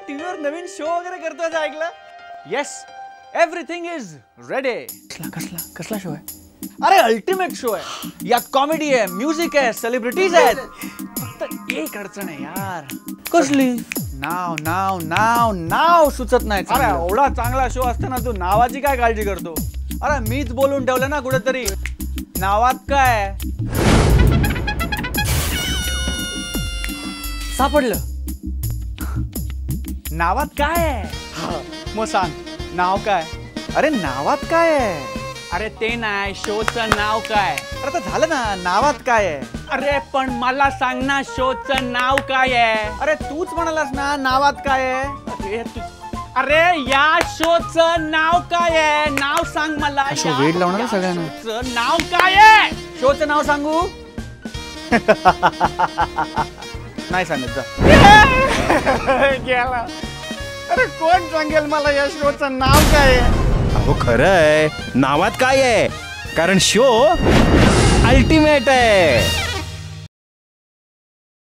टीव्हीवर नवीन शो वगैरे करतोय असं ऐकलं. Yes, everything is ready. कसला कसला शो आहे? अरे अल्टिमेट शो आहे. यात कॉमेडी आहे, म्युझिक आहे, सेलिब्रिटीज आहेत. फक्त एक अडचण आहे यार. कसली? नाव नाव नाव नाव सुचत नाही. अरे एवढा चांगला शो असताना तू नावाची काय काळजी करतो? अरे मीच बोलून ठेवलं ना कुठेतरी. नावात काय सापडलं? नावात काय आहे? मग सांग नाव काय? अरे नावात काय आहे? अरे ते नाही, शोचं नाव काय? अरे तर झालं ना, नावात काय आहे? अरे पण मला सांग ना, शोचं नाव काय आहे? अरे तूच म्हणालास ना नावात काय आहे. अरे या शोचं नाव काय आहे? नाव सांग मला. शो वेड लावणार सगळ्यांना. शोचं नाव काय आहे? शोचं नाव सांगू? नाही सांगत जा. गेला. अरे कोण सांगेल मला या शोचं नाव काय आहे? अहो खरं आहे, नावात काय आहे? कारण शो अल्टिमेट आहे.